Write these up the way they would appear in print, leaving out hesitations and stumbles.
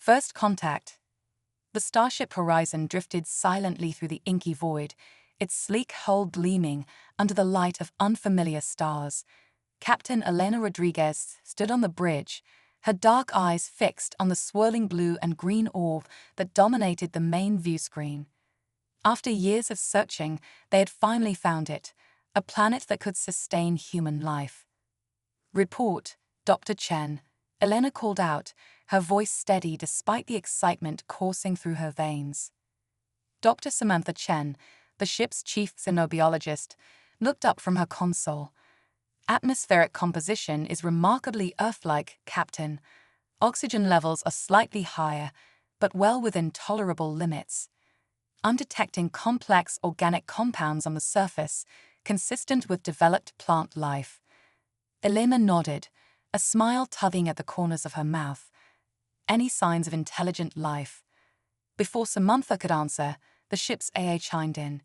First contact. The starship Horizon drifted silently through the inky void, its sleek hull gleaming under the light of unfamiliar stars. Captain Elena Rodriguez stood on the bridge, her dark eyes fixed on the swirling blue and green orb that dominated the main view screen. After years of searching, they had finally found it, a planet that could sustain human life. "Report, Dr. Chen," Elena called out, her voice steady despite the excitement coursing through her veins. Dr. Samantha Chen, the ship's chief xenobiologist, looked up from her console. "Atmospheric composition is remarkably Earth-like, Captain. Oxygen levels are slightly higher, but well within tolerable limits. I'm detecting complex organic compounds on the surface, consistent with developed plant life." Elena nodded, a smile tugging at the corners of her mouth. Any signs of intelligent life? Before Samantha could answer, the ship's AA chimed in.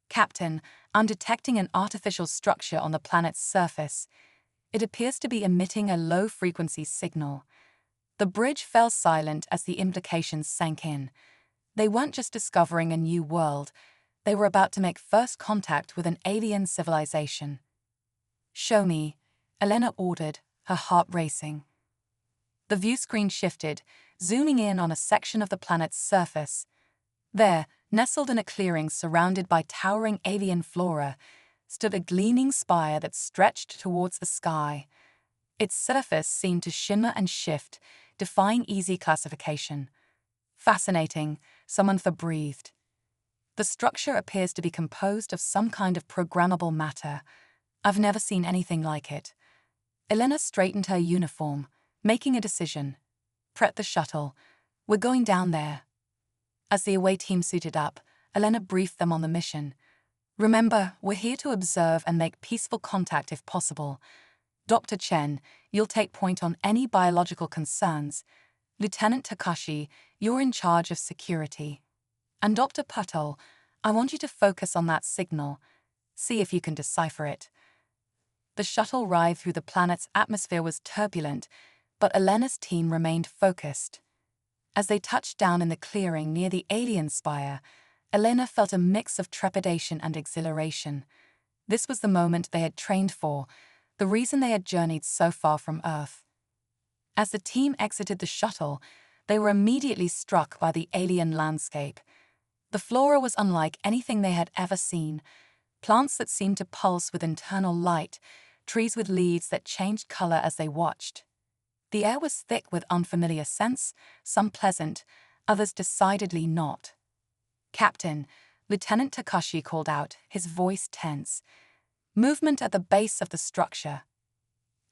"Captain, I'm detecting an artificial structure on the planet's surface. It appears to be emitting a low-frequency signal." The bridge fell silent as the implications sank in. They weren't just discovering a new world, they were about to make first contact with an alien civilization. "Show me," Elena ordered, her heart racing. The view screen shifted, zooming in on a section of the planet's surface. There, nestled in a clearing surrounded by towering alien flora, stood a gleaming spire that stretched towards the sky. Its surface seemed to shimmer and shift, defying easy classification. "Fascinating," Samantha breathed. "The structure appears to be composed of some kind of programmable matter. I've never seen anything like it." Elena straightened her uniform, making a decision. "Prep the shuttle. We're going down there." As the away team suited up, Elena briefed them on the mission. "Remember, we're here to observe and make peaceful contact if possible. Dr. Chen, you'll take point on any biological concerns. Lieutenant Takashi, you're in charge of security. And Dr. Patel, I want you to focus on that signal. See if you can decipher it." The shuttle ride through the planet's atmosphere was turbulent, but Elena's team remained focused. As they touched down in the clearing near the alien spire, Elena felt a mix of trepidation and exhilaration. This was the moment they had trained for, the reason they had journeyed so far from Earth. As the team exited the shuttle, they were immediately struck by the alien landscape. The flora was unlike anything they had ever seen. Plants that seemed to pulse with internal light, trees with leaves that changed color as they watched. The air was thick with unfamiliar scents, some pleasant, others decidedly not. "Captain," Lieutenant Takashi called out, his voice tense. "Movement at the base of the structure."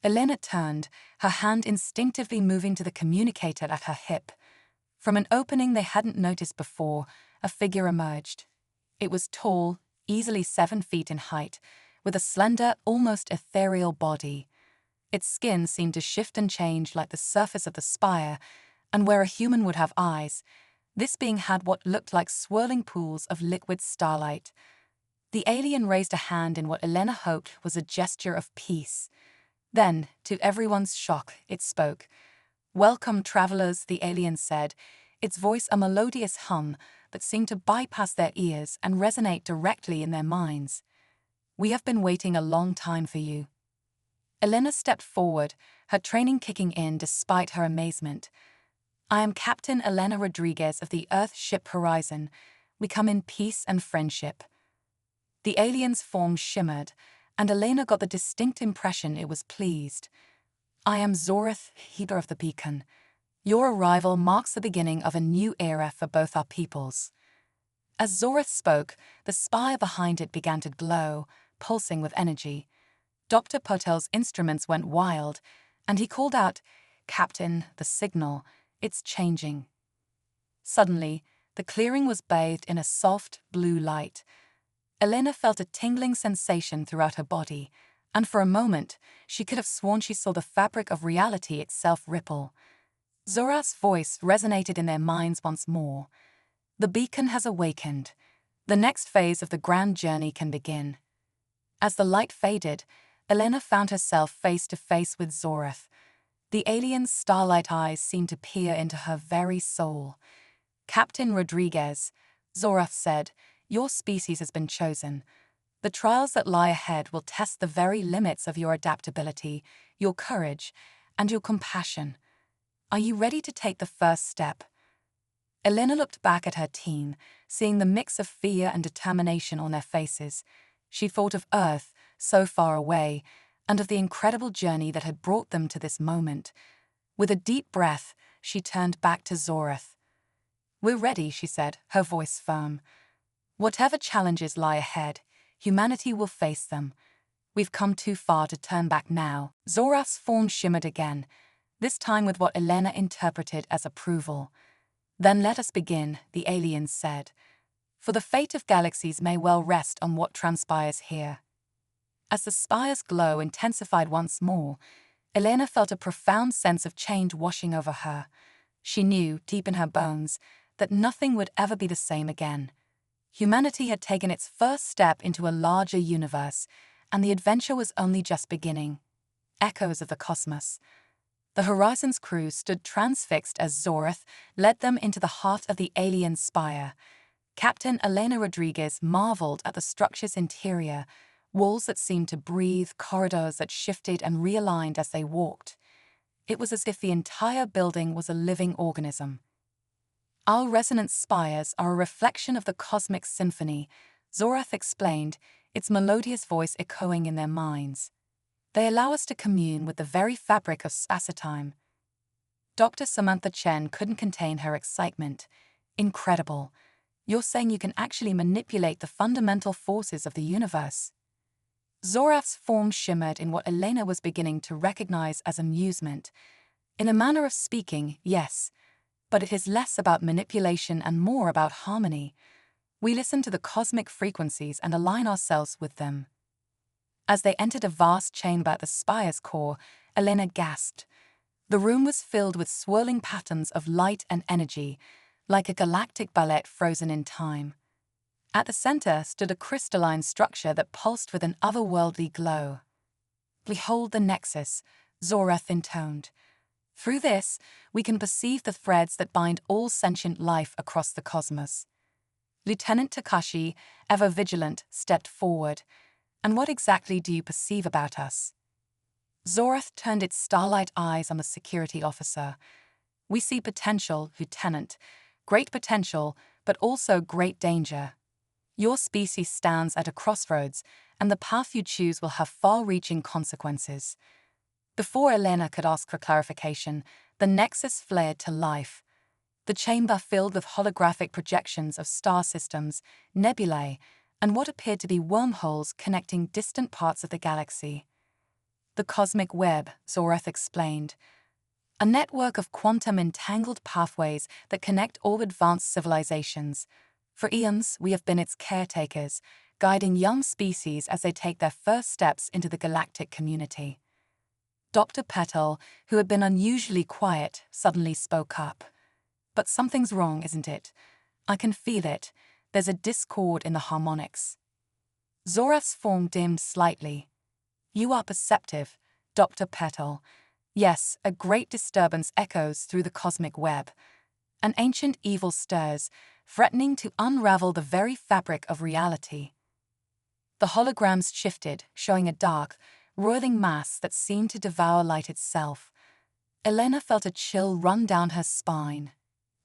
Elena turned, her hand instinctively moving to the communicator at her hip. From an opening they hadn't noticed before, a figure emerged. It was tall, easily 7 feet in height, with a slender, almost ethereal body. Its skin seemed to shift and change like the surface of the spire, and where a human would have eyes, this being had what looked like swirling pools of liquid starlight. The alien raised a hand in what Elena hoped was a gesture of peace. Then, to everyone's shock, it spoke. "Welcome, travelers," the alien said, its voice a melodious hum that seemed to bypass their ears and resonate directly in their minds. "We have been waiting a long time for you." Elena stepped forward, her training kicking in despite her amazement. "I am Captain Elena Rodriguez of the Earth ship Horizon. We come in peace and friendship." The alien's form shimmered, and Elena got the distinct impression it was pleased. "I am Zorith, Healer of the Beacon. Your arrival marks the beginning of a new era for both our peoples." As Zorith spoke, the spire behind it began to glow, pulsing with energy. Dr. Patel's instruments went wild, and he called out, "Captain, the signal, it's changing." Suddenly, the clearing was bathed in a soft, blue light. Elena felt a tingling sensation throughout her body, and for a moment, she could have sworn she saw the fabric of reality itself ripple. Zora's voice resonated in their minds once more. "The beacon has awakened. The next phase of the grand journey can begin." As the light faded, Elena found herself face to face with Zorith. The alien's starlight eyes seemed to peer into her very soul. "Captain Rodriguez," Zorath said, "your species has been chosen. The trials that lie ahead will test the very limits of your adaptability, your courage, and your compassion. Are you ready to take the first step?" Elena looked back at her team, seeing the mix of fear and determination on their faces. She thought of Earth, so far away, and of the incredible journey that had brought them to this moment. With a deep breath, she turned back to Zorath. "We're ready," she said, her voice firm. "Whatever challenges lie ahead, humanity will face them. We've come too far to turn back now." Zorath's form shimmered again, this time with what Elena interpreted as approval. "Then let us begin," the alien said. "For the fate of galaxies may well rest on what transpires here." As the spire's glow intensified once more, Elena felt a profound sense of change washing over her. She knew, deep in her bones, that nothing would ever be the same again. Humanity had taken its first step into a larger universe, and the adventure was only just beginning. Echoes of the cosmos. The Horizon's crew stood transfixed as Zorath led them into the heart of the alien spire. Captain Elena Rodriguez marveled at the structure's interior, walls that seemed to breathe, corridors that shifted and realigned as they walked. It was as if the entire building was a living organism. "Our resonant spires are a reflection of the cosmic symphony," Zorath explained, its melodious voice echoing in their minds. "They allow us to commune with the very fabric of space-time." Dr. Samantha Chen couldn't contain her excitement. "Incredible. You're saying you can actually manipulate the fundamental forces of the universe?" Zorath's form shimmered in what Elena was beginning to recognize as amusement. "In a manner of speaking, yes, but it is less about manipulation and more about harmony. We listen to the cosmic frequencies and align ourselves with them." As they entered a vast chamber at the spire's core, Elena gasped. The room was filled with swirling patterns of light and energy, like a galactic ballet frozen in time. At the center stood a crystalline structure that pulsed with an otherworldly glow. "Behold the nexus," Zorath intoned. "Through this, we can perceive the threads that bind all sentient life across the cosmos." Lieutenant Takashi, ever vigilant, stepped forward. "And what exactly do you perceive about us?" Zorath turned its starlight eyes on the security officer. "We see potential, Lieutenant. Great potential, but also great danger. Your species stands at a crossroads, and the path you choose will have far-reaching consequences." Before Elena could ask for clarification, the nexus flared to life. The chamber filled with holographic projections of star systems, nebulae, and what appeared to be wormholes connecting distant parts of the galaxy. "The cosmic web," Zorath explained. "A network of quantum-entangled pathways that connect all advanced civilizations. For eons, we have been its caretakers, guiding young species as they take their first steps into the galactic community." Dr. Petal, who had been unusually quiet, suddenly spoke up. "But something's wrong, isn't it? I can feel it. There's a discord in the harmonics." Zorath's form dimmed slightly. "You are perceptive, Dr. Petal. Yes, a great disturbance echoes through the cosmic web. An ancient evil stirs, threatening to unravel the very fabric of reality." The holograms shifted, showing a dark, roiling mass that seemed to devour light itself. Elena felt a chill run down her spine.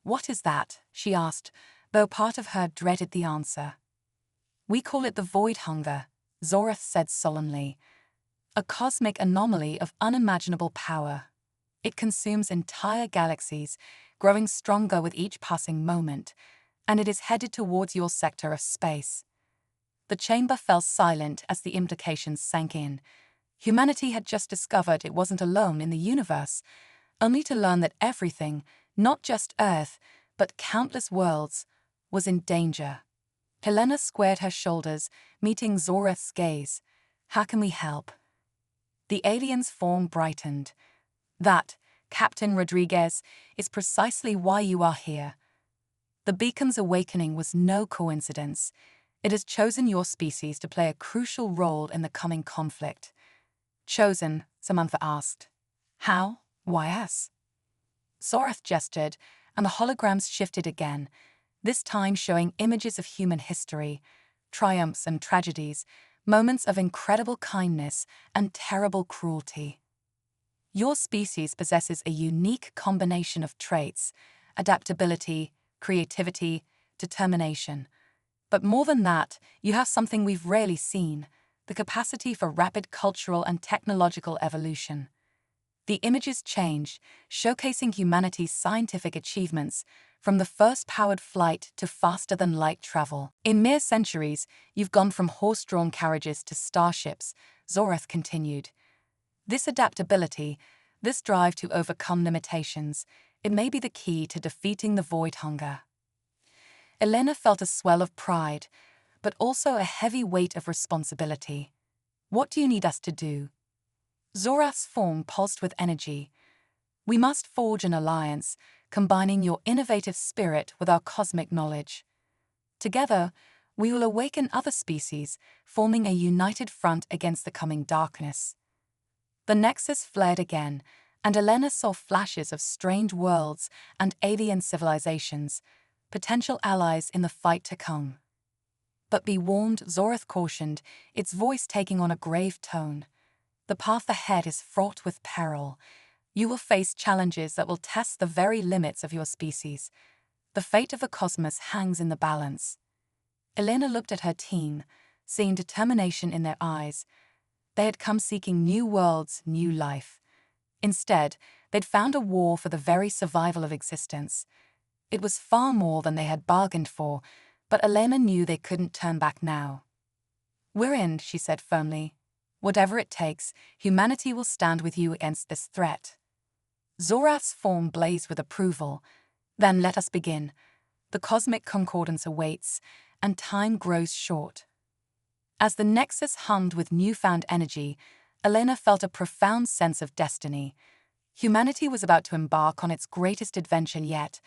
"What is that?" she asked, though part of her dreaded the answer. "We call it the Void Hunger," Zorath said solemnly. "A cosmic anomaly of unimaginable power. It consumes entire galaxies, growing stronger with each passing moment, and it is headed towards your sector of space." The chamber fell silent as the implications sank in. Humanity had just discovered it wasn't alone in the universe, only to learn that everything, not just Earth, but countless worlds, was in danger. Helena squared her shoulders, meeting Zorath's gaze. "How can we help?" The alien's form brightened. "That, Captain Rodriguez, is precisely why you are here. The beacon's awakening was no coincidence. It has chosen your species to play a crucial role in the coming conflict." "Chosen?" Samantha asked. "How?" HFYs. Zorath gestured, and the holograms shifted again, this time showing images of human history, triumphs and tragedies, moments of incredible kindness and terrible cruelty. Your species possesses a unique combination of traits: adaptability, creativity, determination. But more than that, you have something we've rarely seen: the capacity for rapid cultural and technological evolution. The images changed, showcasing humanity's scientific achievements, from the first powered flight to faster-than-light travel. In mere centuries, you've gone from horse-drawn carriages to starships, Zorath continued. This adaptability, this drive to overcome limitations, it may be the key to defeating the void hunger. Elena felt a swell of pride, but also a heavy weight of responsibility. What do you need us to do? Zorath's form pulsed with energy. We must forge an alliance, combining your innovative spirit with our cosmic knowledge. Together, we will awaken other species, forming a united front against the coming darkness. The nexus flared again, and Elena saw flashes of strange worlds and alien civilizations, potential allies in the fight to come. But be warned, Zorath cautioned, its voice taking on a grave tone. The path ahead is fraught with peril. You will face challenges that will test the very limits of your species. The fate of the cosmos hangs in the balance. Elena looked at her team, seeing determination in their eyes. They had come seeking new worlds, new life. Instead, they'd found a war for the very survival of existence. It was far more than they had bargained for, but Elena knew they couldn't turn back now. "We're in," she said firmly. "Whatever it takes, humanity will stand with you against this threat." Zorath's form blazed with approval. "Then let us begin. The cosmic concordance awaits, and time grows short." As the nexus hummed with newfound energy, Elena felt a profound sense of destiny. Humanity was about to embark on its greatest adventure yet,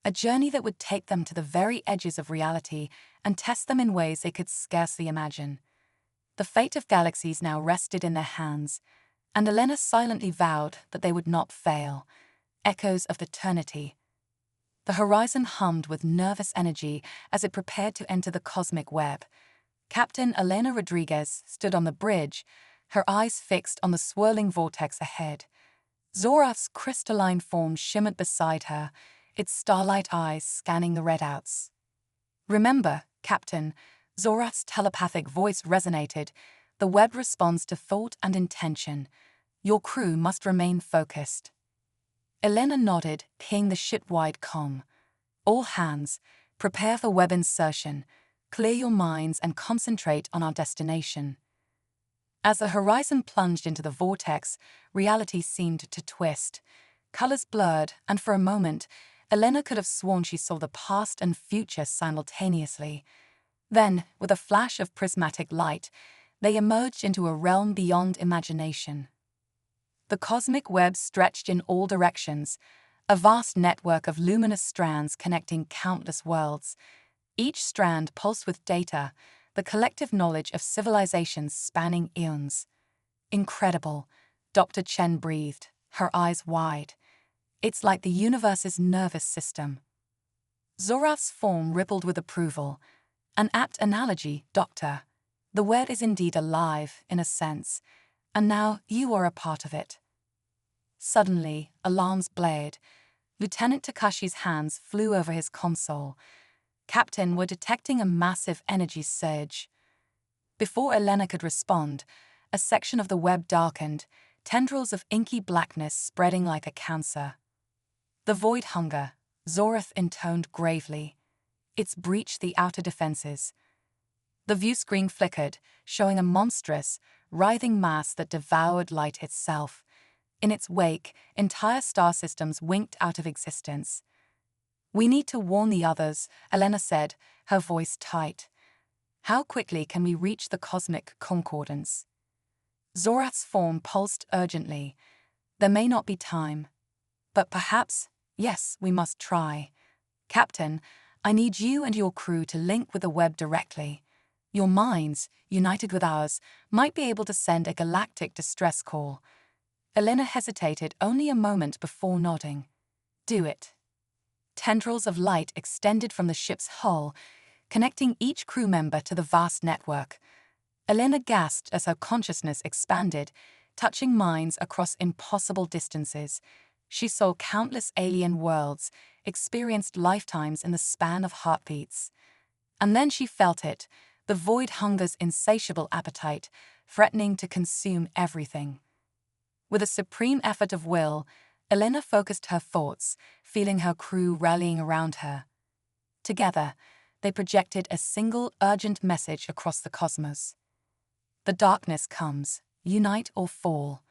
a journey that would take them to the very edges of reality and test them in ways they could scarcely imagine. The fate of galaxies now rested in their hands, and Elena silently vowed that they would not fail. Echoes of eternity. The horizon hummed with nervous energy as it prepared to enter the cosmic web. Captain Elena Rodriguez stood on the bridge, her eyes fixed on the swirling vortex ahead. Zorath's crystalline form shimmered beside her, its starlight eyes scanning the redouts. "Remember, Captain," Zorath's telepathic voice resonated, "the web responds to thought and intention. Your crew must remain focused." Elena nodded, keying the ship-wide comm. "All hands, prepare for web insertion. Clear your minds and concentrate on our destination." As the horizon plunged into the vortex, reality seemed to twist. Colors blurred, and for a moment, Elena could have sworn she saw the past and future simultaneously. Then, with a flash of prismatic light, they emerged into a realm beyond imagination. The cosmic web stretched in all directions, a vast network of luminous strands connecting countless worlds. Each strand pulsed with data, the collective knowledge of civilizations spanning eons. "Incredible," Dr. Chen breathed, her eyes wide. "It's like the universe's nervous system." Zorath's form rippled with approval. "An apt analogy, Doctor. The web is indeed alive, in a sense, and now you are a part of it." Suddenly, alarms blared. Lieutenant Takashi's hands flew over his console. "Captain, we're detecting a massive energy surge." Before Elena could respond, a section of the web darkened, tendrils of inky blackness spreading like a cancer. "The void hunger," Zorath intoned gravely. "It's breached the outer defenses." The view screen flickered, showing a monstrous, writhing mass that devoured light itself. In its wake, entire star systems winked out of existence. "We need to warn the others," Elena said, her voice tight. "How quickly can we reach the cosmic concordance?" Zorath's form pulsed urgently. "There may not be time. But perhaps, yes, we must try. Captain, I need you and your crew to link with the web directly. Your minds, united with ours, might be able to send a galactic distress call." Elena hesitated only a moment before nodding. Do it. Tendrils of light extended from the ship's hull, connecting each crew member to the vast network. Elena gasped as her consciousness expanded, touching minds across impossible distances. She saw countless alien worlds, experienced lifetimes in the span of heartbeats. And then she felt it, the void hunger's insatiable appetite, threatening to consume everything. With a supreme effort of will, Elena focused her thoughts, feeling her crew rallying around her. Together, they projected a single urgent message across the cosmos. The darkness comes, unite or fall.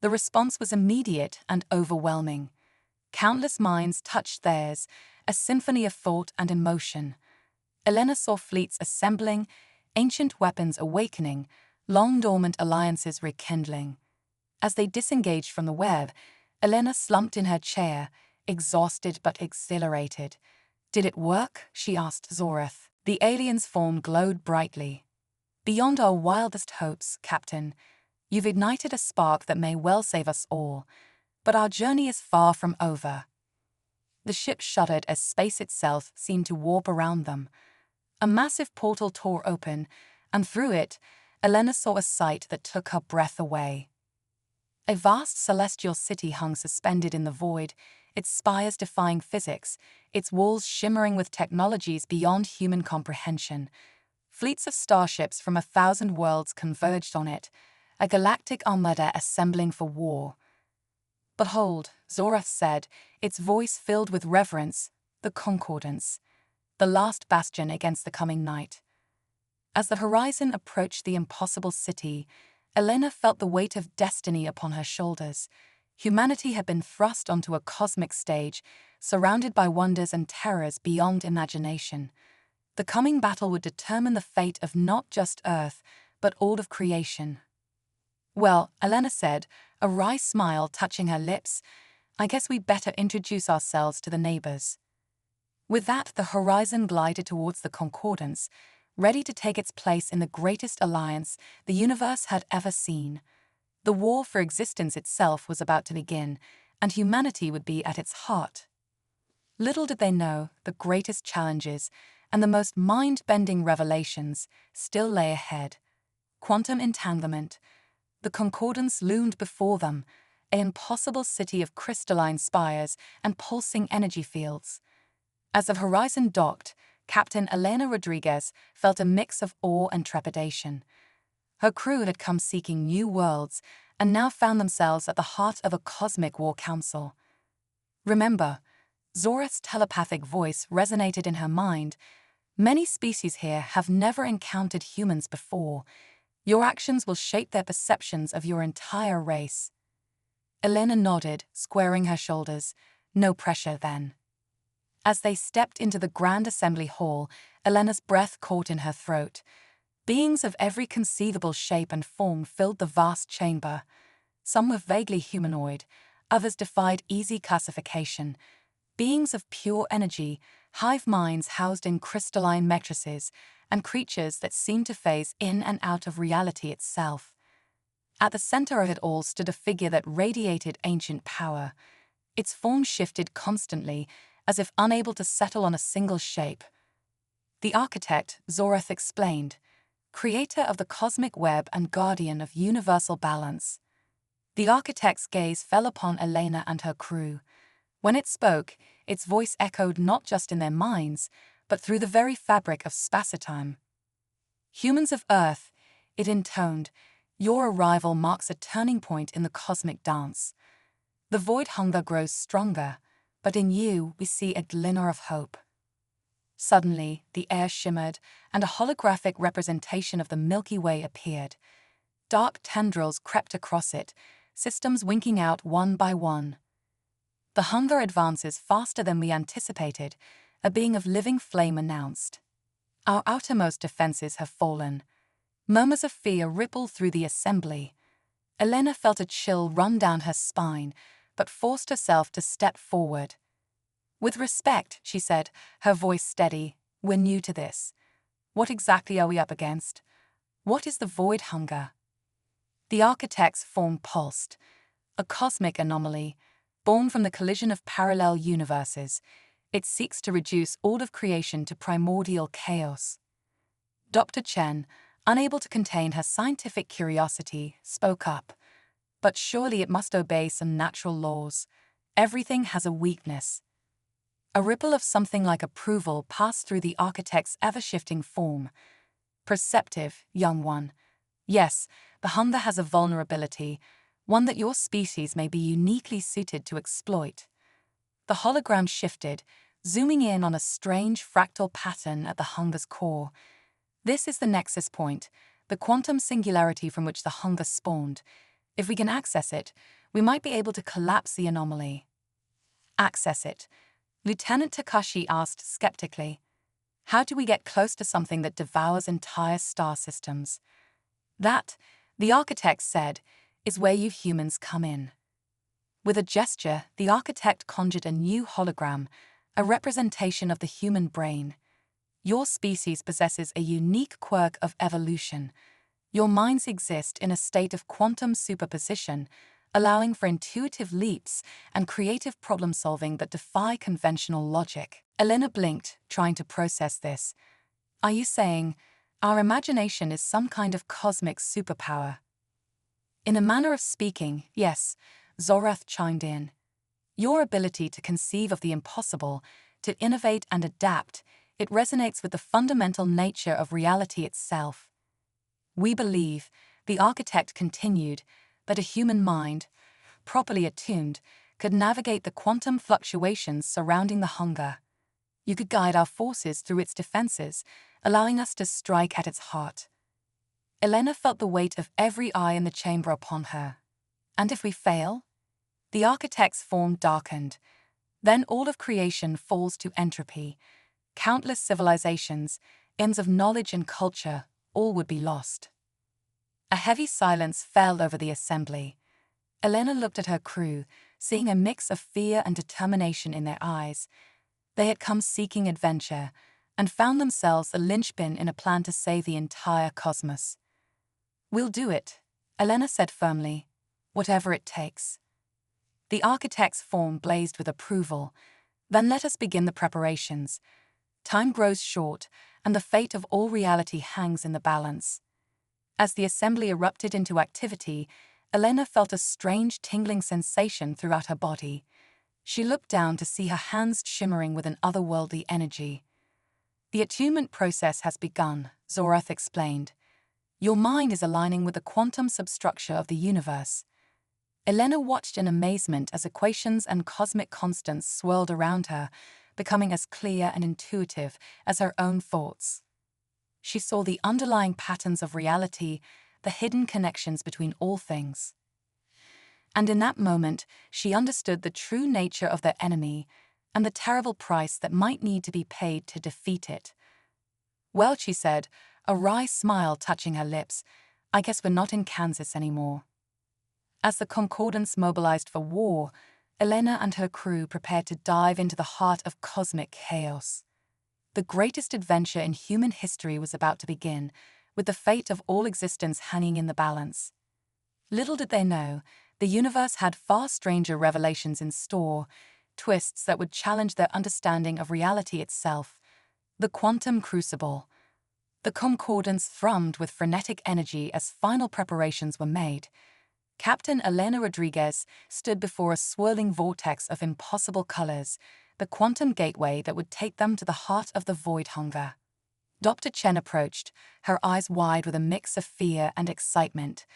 The response was immediate and overwhelming. Countless minds touched theirs, a symphony of thought and emotion. Elena saw fleets assembling, ancient weapons awakening, long-dormant alliances rekindling. As they disengaged from the web, Elena slumped in her chair, exhausted but exhilarated. Did it work? She asked Zorath. The alien's form glowed brightly. Beyond our wildest hopes, Captain. You've ignited a spark that may well save us all, but our journey is far from over. The ship shuddered as space itself seemed to warp around them. A massive portal tore open, and through it, Elena saw a sight that took her breath away. A vast celestial city hung suspended in the void, its spires defying physics, its walls shimmering with technologies beyond human comprehension. Fleets of starships from 1,000 worlds converged on it, a galactic armada assembling for war. But hold, Zorath said, its voice filled with reverence, the Concordance, the last bastion against the coming night. As the horizon approached the impossible city, Elena felt the weight of destiny upon her shoulders. Humanity had been thrust onto a cosmic stage, surrounded by wonders and terrors beyond imagination. The coming battle would determine the fate of not just Earth, but all of creation. Well, Elena said, a wry smile touching her lips, I guess we better introduce ourselves to the neighbors. With that, the horizon glided towards the Concordance, ready to take its place in the greatest alliance the universe had ever seen. The war for existence itself was about to begin, and humanity would be at its heart. Little did they know, the greatest challenges and the most mind-bending revelations still lay ahead. Quantum entanglement. The Concordance loomed before them, an impossible city of crystalline spires and pulsing energy fields. As the horizon docked, Captain Elena Rodriguez felt a mix of awe and trepidation. Her crew had come seeking new worlds and now found themselves at the heart of a cosmic war council. Remember, Zorath's telepathic voice resonated in her mind. Many species here have never encountered humans before. Your actions will shape their perceptions of your entire race. Elena nodded, squaring her shoulders. No pressure then. As they stepped into the Grand Assembly Hall, Elena's breath caught in her throat. Beings of every conceivable shape and form filled the vast chamber. Some were vaguely humanoid, others defied easy classification. Beings of pure energy, hive minds housed in crystalline matrices, and creatures that seemed to phase in and out of reality itself. At the center of it all stood a figure that radiated ancient power. Its form shifted constantly, as if unable to settle on a single shape. The architect, Zorath explained, creator of the cosmic web and guardian of universal balance. The architect's gaze fell upon Elena and her crew. When it spoke, its voice echoed not just in their minds, but through the very fabric of space-time. Humans of Earth, it intoned, your arrival marks a turning point in the cosmic dance. The void hunger grows stronger, but in you we see a glimmer of hope. Suddenly, the air shimmered, and a holographic representation of the Milky Way appeared. Dark tendrils crept across it, systems winking out one by one. The hunger advances faster than we anticipated, a being of living flame announced. Our outermost defenses have fallen. Murmurs of fear rippled through the assembly. Elena felt a chill run down her spine, but forced herself to step forward. With respect, she said, her voice steady, we're new to this. What exactly are we up against? What is the void hunger? The architect's form pulsed. a cosmic anomaly, born from the collision of parallel universes. It seeks to reduce all of creation to primordial chaos. Dr. Chen, unable to contain her scientific curiosity, spoke up. But surely it must obey some natural laws. Everything has a weakness. A ripple of something like approval passed through the architect's ever-shifting form. Perceptive, young one. Yes, the Hunger has a vulnerability, one that your species may be uniquely suited to exploit. The hologram shifted, zooming in on a strange fractal pattern at the Hunger's core. This is the nexus point, the quantum singularity from which the Hunger spawned. If we can access it, we might be able to collapse the anomaly. Access it? Lieutenant Takashi asked skeptically. How do we get close to something that devours entire star systems? That, the architect said, is where you humans come in. With a gesture, the architect conjured a new hologram, a representation of the human brain. Your species possesses a unique quirk of evolution. Your minds exist in a state of quantum superposition, allowing for intuitive leaps and creative problem-solving that defy conventional logic. Elena blinked, trying to process this. Are you saying, our imagination is some kind of cosmic superpower? In a manner of speaking, yes, Zorath chimed in. Your ability to conceive of the impossible, to innovate and adapt, it resonates with the fundamental nature of reality itself. We believe, the architect continued, that a human mind, properly attuned, could navigate the quantum fluctuations surrounding the Hunger. You could guide our forces through its defenses, allowing us to strike at its heart. Elena felt the weight of every eye in the chamber upon her. And if we fail? The architect's form darkened. Then all of creation falls to entropy. Countless civilizations, ends of knowledge and culture, all would be lost. A heavy silence fell over the assembly. Elena looked at her crew, seeing a mix of fear and determination in their eyes. They had come seeking adventure, and found themselves the linchpin in a plan to save the entire cosmos. We'll do it, Elena said firmly, whatever it takes. The architect's form blazed with approval. Then let us begin the preparations. Time grows short, and the fate of all reality hangs in the balance. As the assembly erupted into activity, Elena felt a strange tingling sensation throughout her body. She looked down to see her hands shimmering with an otherworldly energy. The attunement process has begun, Zorath explained. Your mind is aligning with the quantum substructure of the universe. Elena watched in amazement as equations and cosmic constants swirled around her, becoming as clear and intuitive as her own thoughts. She saw the underlying patterns of reality, the hidden connections between all things. And in that moment, she understood the true nature of their enemy and the terrible price that might need to be paid to defeat it. Well, she said, a wry smile touching her lips, I guess we're not in Kansas anymore. As the Concordance mobilized for war, Elena and her crew prepared to dive into the heart of cosmic chaos. The greatest adventure in human history was about to begin, with the fate of all existence hanging in the balance. Little did they know, the universe had far stranger revelations in store, twists that would challenge their understanding of reality itself. The quantum crucible. The Concordance thrummed with frenetic energy as final preparations were made. Captain Elena Rodriguez stood before a swirling vortex of impossible colors, the quantum gateway that would take them to the heart of the void Hunger. Dr. Chen approached, her eyes wide with a mix of fear and excitement.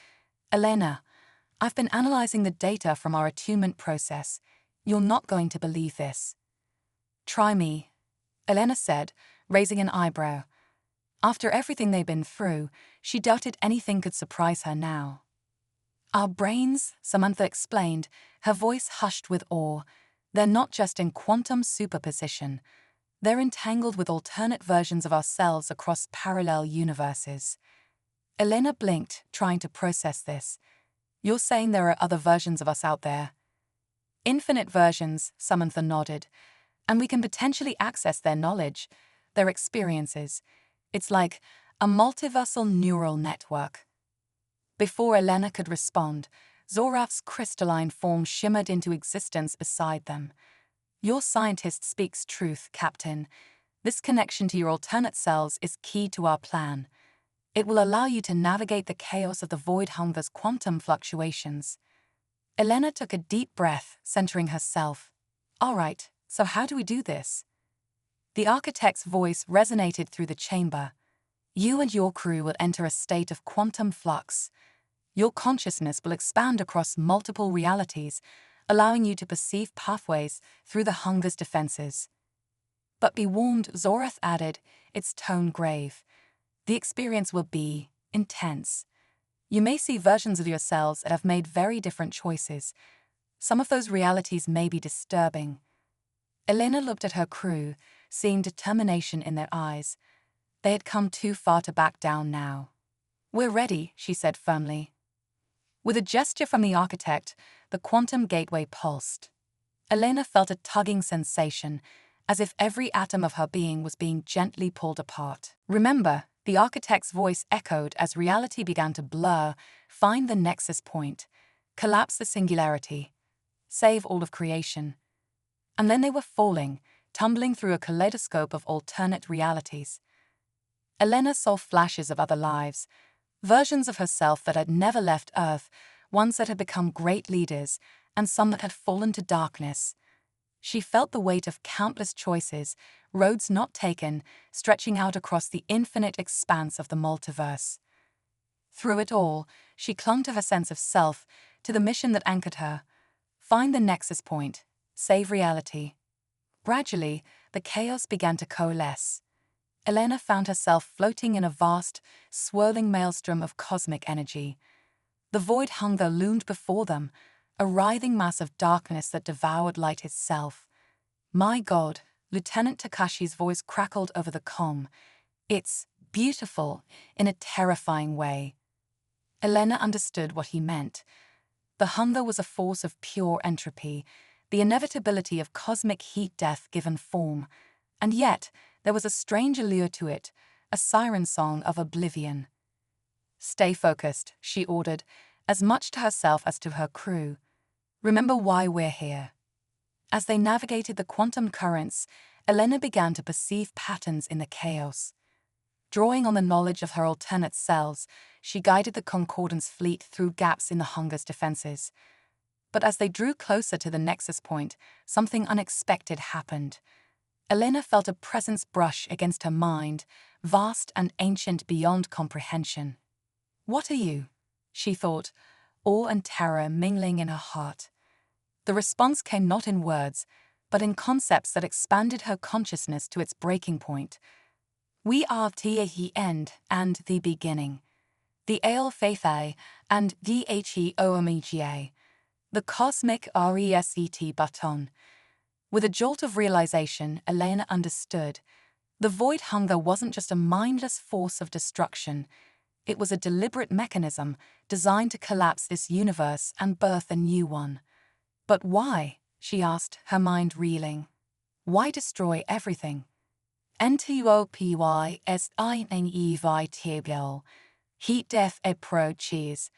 Elena, I've been analyzing the data from our attunement process. You're not going to believe this. Try me, Elena said, raising an eyebrow. After everything they'd been through, she doubted anything could surprise her now. Our brains, Samantha explained, her voice hushed with awe. They're not just in quantum superposition. They're entangled with alternate versions of ourselves across parallel universes. Elena blinked, trying to process this. You're saying there are other versions of us out there? Infinite versions, Samantha nodded. And we can potentially access their knowledge, their experiences. It's like a multiversal neural network. Before Elena could respond, Zorath's crystalline form shimmered into existence beside them. Your scientist speaks truth, Captain. This connection to your alternate selves is key to our plan. It will allow you to navigate the chaos of the void hunger's quantum fluctuations. Elena took a deep breath, centering herself. All right, so how do we do this? The architect's voice resonated through the chamber. You and your crew will enter a state of quantum flux. Your consciousness will expand across multiple realities, allowing you to perceive pathways through the hunger's defenses. But be warned, Zorath added, its tone grave. The experience will be intense. You may see versions of yourselves that have made very different choices. Some of those realities may be disturbing. Elena looked at her crew, seeing determination in their eyes. They had come too far to back down now. We're ready, she said firmly. With a gesture from the architect, the quantum gateway pulsed. Elena felt a tugging sensation, as if every atom of her being was being gently pulled apart. Remember, the architect's voice echoed as reality began to blur. Find the nexus point. Collapse the singularity. Save all of creation. And then they were falling, tumbling through a kaleidoscope of alternate realities. Elena saw flashes of other lives, versions of herself that had never left Earth, ones that had become great leaders, and some that had fallen to darkness. She felt the weight of countless choices, roads not taken, stretching out across the infinite expanse of the multiverse. Through it all, she clung to her sense of self, to the mission that anchored her. Find the nexus point. Save reality. Gradually, the chaos began to coalesce. Elena found herself floating in a vast, swirling maelstrom of cosmic energy. The void hunger loomed before them, a writhing mass of darkness that devoured light itself. My God, Lieutenant Takashi's voice crackled over the comm. It's beautiful in a terrifying way. Elena understood what he meant. The hunger was a force of pure entropy, the inevitability of cosmic heat death given form, and yet there was a strange allure to it, a siren song of oblivion. Stay focused, she ordered, as much to herself as to her crew. Remember why we're here. As they navigated the quantum currents, Elena began to perceive patterns in the chaos. Drawing on the knowledge of her alternate selves, she guided the Concordance fleet through gaps in the hunger's defenses. But as they drew closer to the nexus point, something unexpected happened. Elena felt a presence brush against her mind, vast and ancient beyond comprehension. What are you? She thought, awe and terror mingling in her heart. The response came not in words, but in concepts that expanded her consciousness to its breaking point. We are the end and the beginning. The HFY and the the cosmic reset button. With a jolt of realization, Elena understood. The void hunger wasn't just a mindless force of destruction. It was a deliberate mechanism designed to collapse this universe and birth a new one. But why? She asked, her mind reeling. Why destroy everything? Entropy is inevitable. Heat death approaches.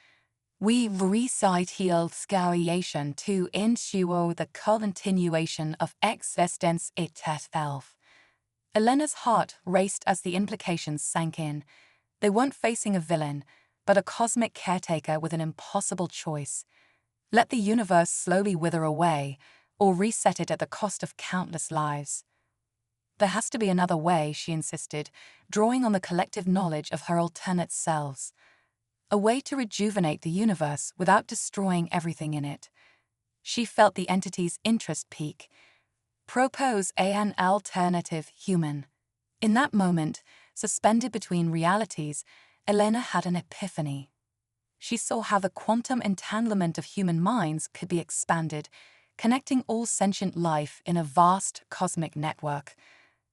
We recycle scariation to ensure the continuation of existence itself. Elena's heart raced as the implications sank in. They weren't facing a villain, but a cosmic caretaker with an impossible choice. Let the universe slowly wither away, or reset it at the cost of countless lives. There has to be another way, she insisted, drawing on the collective knowledge of her alternate selves. A way to rejuvenate the universe without destroying everything in it. She felt the entity's interest peak. Propose an alternative human. In that moment, suspended between realities, Elena had an epiphany. She saw how the quantum entanglement of human minds could be expanded, connecting all sentient life in a vast cosmic network.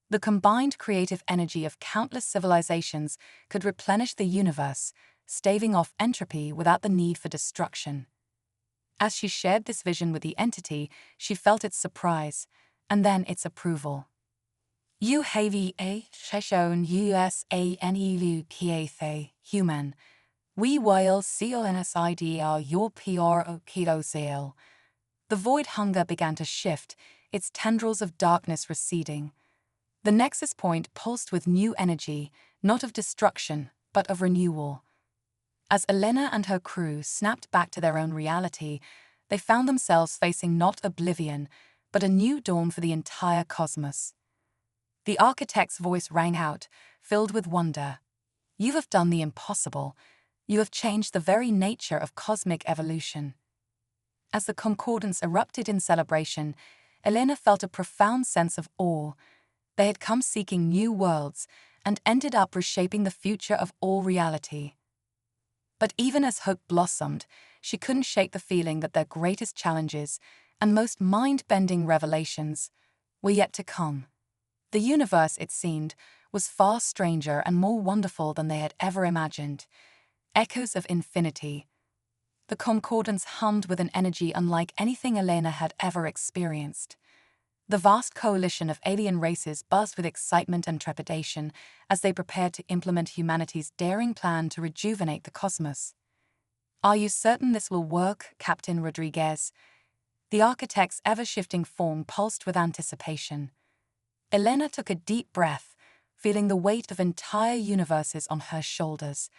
The combined creative energy of countless civilizations could replenish the universe, staving off entropy without the need for destruction. As she shared this vision with the entity, she felt its surprise, and then its approval. You have shown us a human. We will CONSIDR your PRO keto sale. The void hunger began to shift, its tendrils of darkness receding. The nexus point pulsed with new energy, not of destruction, but of renewal. As Elena and her crew snapped back to their own reality, they found themselves facing not oblivion, but a new dawn for the entire cosmos. The architect's voice rang out, filled with wonder. You have done the impossible. You have changed the very nature of cosmic evolution. As the concordance erupted in celebration, Elena felt a profound sense of awe. They had come seeking new worlds and ended up reshaping the future of all reality. But even as hope blossomed, she couldn't shake the feeling that their greatest challenges and most mind-bending revelations were yet to come. The universe, it seemed, was far stranger and more wonderful than they had ever imagined. Echoes of infinity. The concordance hummed with an energy unlike anything Elena had ever experienced. The vast coalition of alien races buzzed with excitement and trepidation as they prepared to implement humanity's daring plan to rejuvenate the cosmos. Are you certain this will work, Captain Rodriguez? The architect's ever-shifting form pulsed with anticipation. Elena took a deep breath, feeling the weight of entire universes on her shoulders.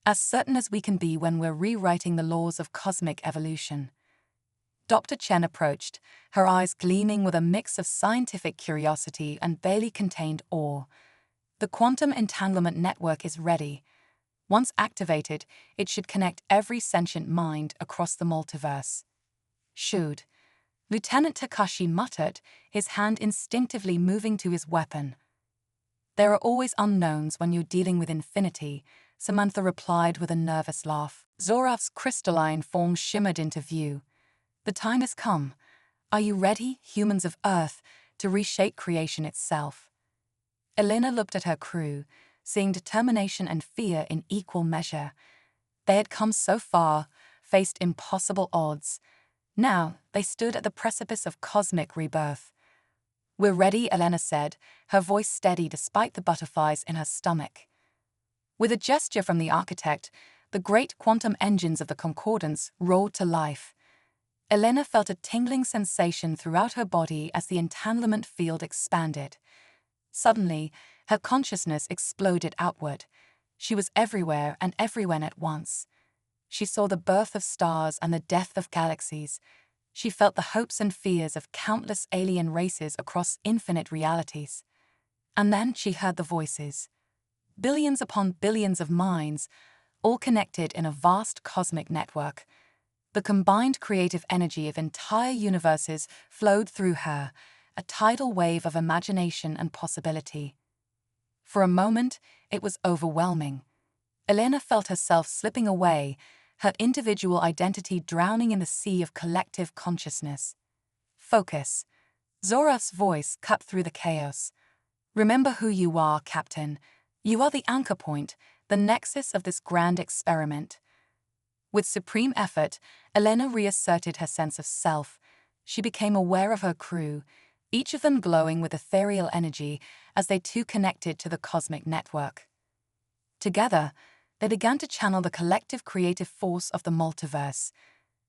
As certain as we can be when we're rewriting the laws of cosmic evolution. Dr. Chen approached, her eyes gleaming with a mix of scientific curiosity and barely contained awe. The quantum entanglement network is ready. Once activated, it should connect every sentient mind across the multiverse. Should. Lieutenant Takashi muttered, his hand instinctively moving to his weapon. There are always unknowns when you're dealing with infinity, Samantha replied with a nervous laugh. Zoraf's crystalline form shimmered into view. The time has come. Are you ready, humans of Earth, to reshape creation itself? Elena looked at her crew, seeing determination and fear in equal measure. They had come so far, faced impossible odds. Now, they stood at the precipice of cosmic rebirth. We're ready, Elena said, her voice steady despite the butterflies in her stomach. With a gesture from the architect, the great quantum engines of the concordance roared to life. Elena felt a tingling sensation throughout her body as the entanglement field expanded. Suddenly, her consciousness exploded outward. She was everywhere and everywhere at once. She saw the birth of stars and the death of galaxies. She felt the hopes and fears of countless alien races across infinite realities. And then she heard the voices. Billions upon billions of minds, all connected in a vast cosmic network. The combined creative energy of entire universes flowed through her, a tidal wave of imagination and possibility. For a moment, it was overwhelming. Elena felt herself slipping away, her individual identity drowning in the sea of collective consciousness. Focus. Zoraf's voice cut through the chaos. Remember who you are, Captain. You are the anchor point, the nexus of this grand experiment. With supreme effort, Elena reasserted her sense of self. She became aware of her crew, each of them glowing with ethereal energy as they too connected to the cosmic network. Together, they began to channel the collective creative force of the multiverse.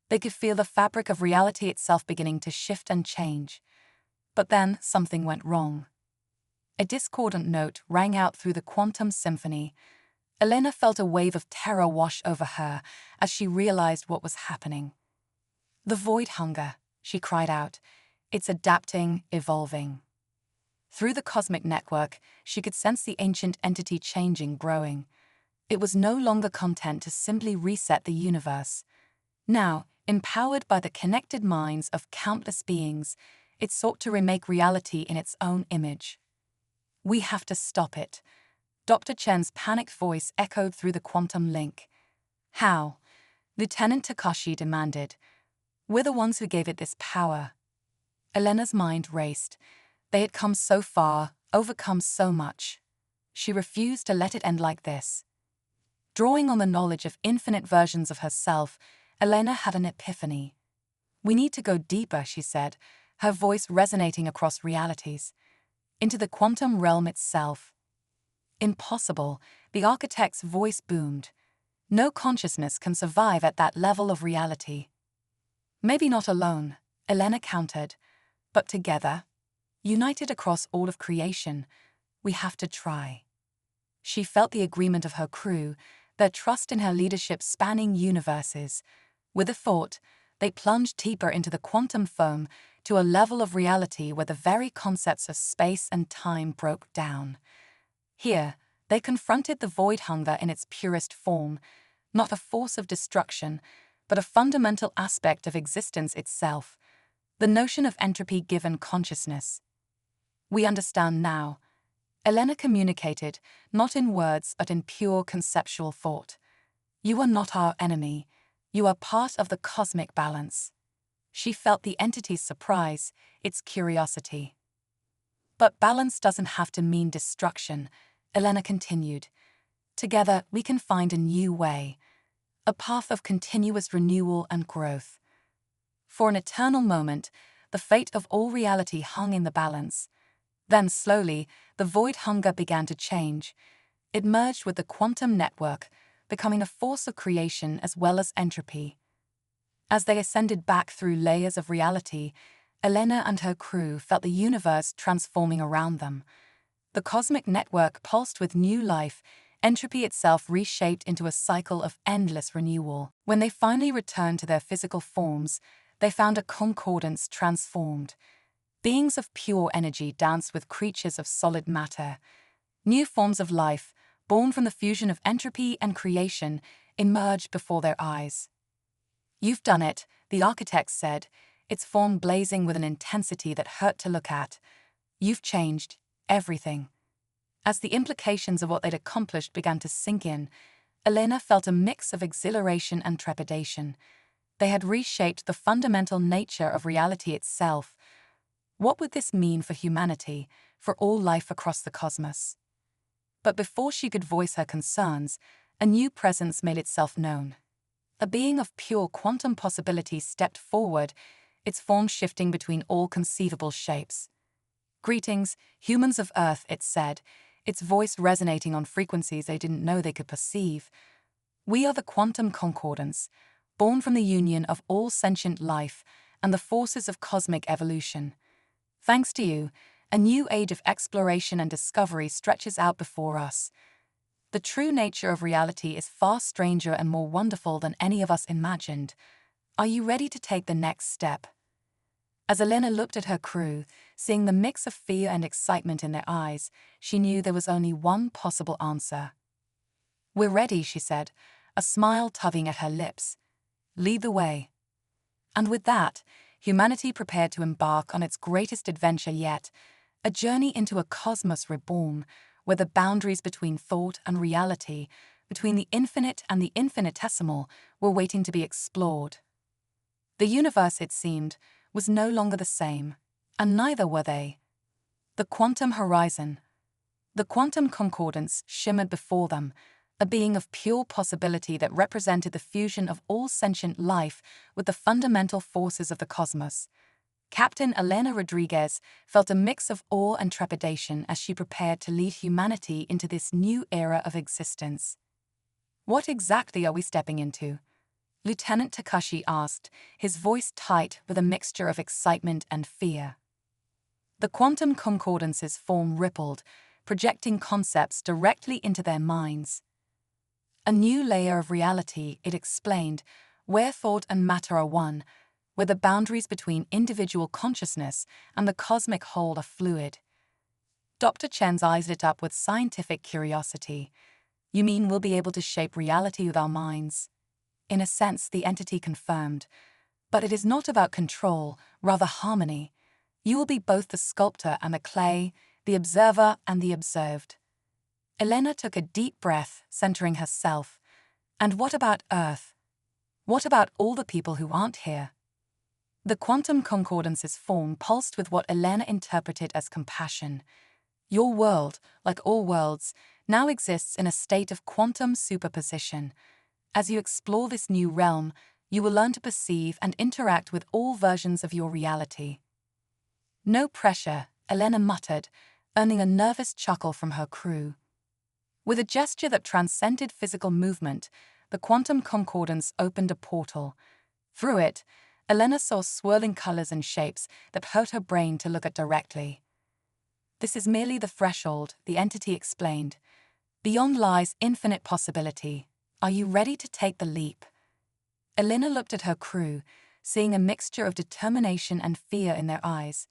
They could feel the fabric of reality itself beginning to shift and change. But then something went wrong. A discordant note rang out through the quantum symphony. Elena felt a wave of terror wash over her as she realized what was happening. The void hunger, she cried out. It's adapting, evolving. Through the cosmic network, she could sense the ancient entity changing, growing. It was no longer content to simply reset the universe. Now, empowered by the connected minds of countless beings, it sought to remake reality in its own image. We have to stop it. Dr. Chen's panicked voice echoed through the quantum link. How? Lieutenant Takashi demanded. We're the ones who gave it this power. Elena's mind raced. They had come so far, overcome so much. She refused to let it end like this. Drawing on the knowledge of infinite versions of herself, Elena had an epiphany. We need to go deeper, she said, her voice resonating across realities. Into the quantum realm itself. Impossible, the architect's voice boomed. No consciousness can survive at that level of reality. Maybe not alone, Elena countered, but together, united across all of creation, we have to try. She felt the agreement of her crew, their trust in her leadership spanning universes. With a thought, they plunged deeper into the quantum foam to a level of reality where the very concepts of space and time broke down. Here, they confronted the void hunger in its purest form, not a force of destruction, but a fundamental aspect of existence itself, the notion of entropy given consciousness. We understand now, Elena communicated, not in words but in pure conceptual thought. You are not our enemy. You are part of the cosmic balance. She felt the entity's surprise, its curiosity. But balance doesn't have to mean destruction, Elena continued. Together, we can find a new way, a path of continuous renewal and growth. For an eternal moment, the fate of all reality hung in the balance. Then slowly, the void hunger began to change. It merged with the quantum network, becoming a force of creation as well as entropy. As they ascended back through layers of reality, Elena and her crew felt the universe transforming around them. The cosmic network pulsed with new life, entropy itself reshaped into a cycle of endless renewal. When they finally returned to their physical forms, they found a concordance transformed. Beings of pure energy danced with creatures of solid matter. New forms of life, born from the fusion of entropy and creation, emerged before their eyes. You've done it, the architect said, its form blazing with an intensity that hurt to look at. You've changed everything. As the implications of what they'd accomplished began to sink in, Elena felt a mix of exhilaration and trepidation. They had reshaped the fundamental nature of reality itself. What would this mean for humanity, for all life across the cosmos? But before she could voice her concerns, a new presence made itself known. A being of pure quantum possibility stepped forward, its form shifting between all conceivable shapes. Greetings, humans of Earth, it said, its voice resonating on frequencies they didn't know they could perceive. We are the quantum concordance, born from the union of all sentient life and the forces of cosmic evolution. Thanks to you, a new age of exploration and discovery stretches out before us. The true nature of reality is far stranger and more wonderful than any of us imagined. Are you ready to take the next step? As Elena looked at her crew, seeing the mix of fear and excitement in their eyes, she knew there was only one possible answer. We're ready, she said, a smile tugging at her lips. Lead the way. And with that, humanity prepared to embark on its greatest adventure yet, a journey into a cosmos reborn, where the boundaries between thought and reality, between the infinite and the infinitesimal, were waiting to be explored. The universe, it seemed, was no longer the same, and neither were they. The quantum horizon, the quantum concordance shimmered before them, a being of pure possibility that represented the fusion of all sentient life with the fundamental forces of the cosmos. Captain Elena Rodriguez felt a mix of awe and trepidation as she prepared to lead humanity into this new era of existence. What exactly are we stepping into? Lieutenant Takashi asked, his voice tight with a mixture of excitement and fear. The quantum concordance's form rippled, projecting concepts directly into their minds. A new layer of reality, it explained, where thought and matter are one, where the boundaries between individual consciousness and the cosmic whole are fluid. Dr. Chen's eyes lit up with scientific curiosity. You mean we'll be able to shape reality with our minds? In a sense, the entity confirmed. But it is not about control, rather harmony. You will be both the sculptor and the clay, the observer and the observed. Elena took a deep breath, centering herself. And what about Earth? What about all the people who aren't here? The quantum concordance's form pulsed with what Elena interpreted as compassion. Your world, like all worlds, now exists in a state of quantum superposition. As you explore this new realm, you will learn to perceive and interact with all versions of your reality. No pressure, Elena muttered, earning a nervous chuckle from her crew. With a gesture that transcended physical movement, the quantum concordance opened a portal. Through it, Elena saw swirling colors and shapes that hurt her brain to look at directly. "This is merely the threshold," the entity explained. "Beyond lies infinite possibility. Are you ready to take the leap?" Elena looked at her crew, seeing a mixture of determination and fear in their eyes.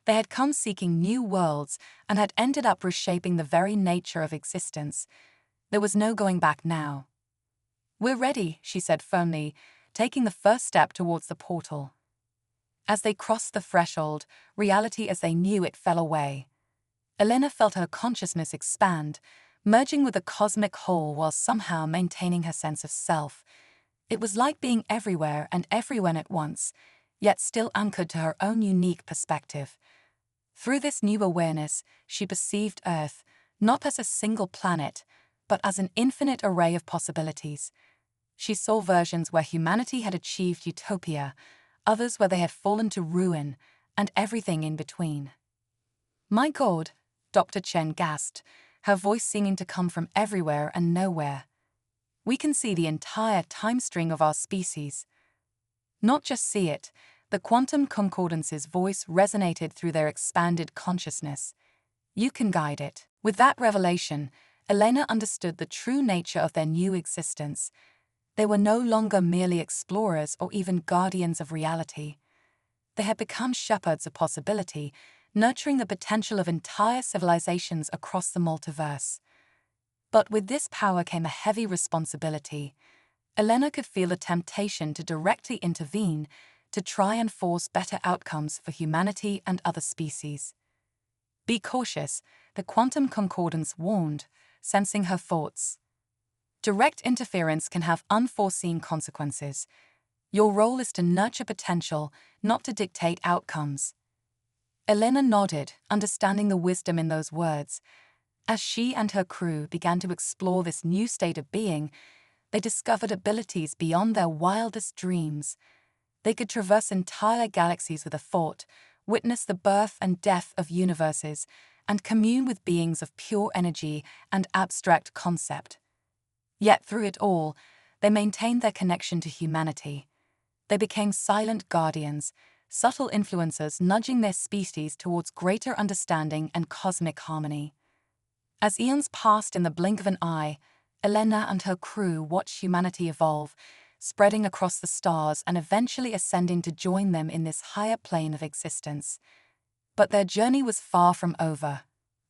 They had come seeking new worlds and had ended up reshaping the very nature of existence. There was no going back now. "We're ready," she said firmly, taking the first step towards the portal. As they crossed the threshold, reality as they knew it fell away. Elena felt her consciousness expand, merging with the cosmic whole while somehow maintaining her sense of self. It was like being everywhere and everyone at once, yet still anchored to her own unique perspective. Through this new awareness, she perceived Earth not as a single planet, but as an infinite array of possibilities. She saw versions where humanity had achieved utopia, others where they had fallen to ruin, and everything in between. "My God," Dr. Chen gasped, her voice seeming to come from everywhere and nowhere. "We can see the entire time string of our species." Not just see it, the quantum concordance's voice resonated through their expanded consciousness. "You can guide it." With that revelation, Elena understood the true nature of their new existence. They were no longer merely explorers or even guardians of reality. They had become shepherds of possibility, nurturing the potential of entire civilizations across the multiverse. But with this power came a heavy responsibility. Elena could feel a temptation to directly intervene, to try and force better outcomes for humanity and other species. "Be cautious," the quantum concordance warned, sensing her thoughts. "Direct interference can have unforeseen consequences. Your role is to nurture potential, not to dictate outcomes." Elena nodded, understanding the wisdom in those words. As she and her crew began to explore this new state of being, they discovered abilities beyond their wildest dreams. They could traverse entire galaxies with a thought, witness the birth and death of universes, and commune with beings of pure energy and abstract concept. Yet through it all, they maintained their connection to humanity. They became silent guardians, subtle influencers nudging their species towards greater understanding and cosmic harmony. As eons passed in the blink of an eye, Elena and her crew watched humanity evolve, spreading across the stars and eventually ascending to join them in this higher plane of existence. But their journey was far from over.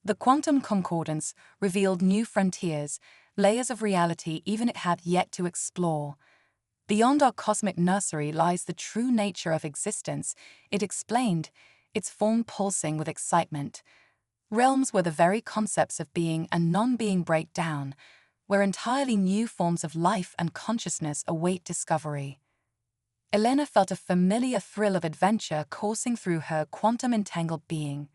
The quantum concordance revealed new frontiers, layers of reality even it had yet to explore. "Beyond our cosmic nursery lies the true nature of existence," it explained, its form pulsing with excitement. "Realms where the very concepts of being and non-being break down, where entirely new forms of life and consciousness await discovery." Elena felt a familiar thrill of adventure coursing through her quantum-entangled being.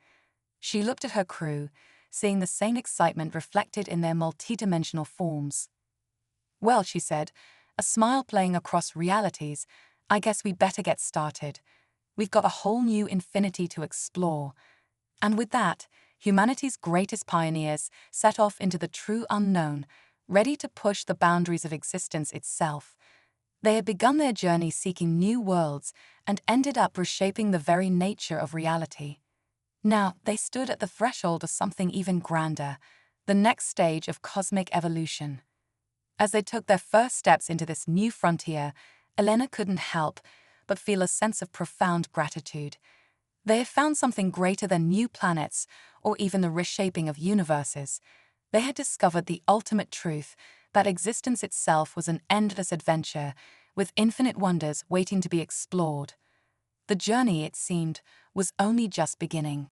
She looked at her crew, seeing the same excitement reflected in their multidimensional forms. "Well," she said, a smile playing across realities, "I guess we better get started. We've got a whole new infinity to explore." And with that, humanity's greatest pioneers set off into the true unknown, ready to push the boundaries of existence itself. They had begun their journey seeking new worlds and ended up reshaping the very nature of reality. Now, they stood at the threshold of something even grander, the next stage of cosmic evolution. As they took their first steps into this new frontier, Elena couldn't help but feel a sense of profound gratitude. They had found something greater than new planets or even the reshaping of universes. They had discovered the ultimate truth, that existence itself was an endless adventure, with infinite wonders waiting to be explored. The journey, it seemed, was only just beginning.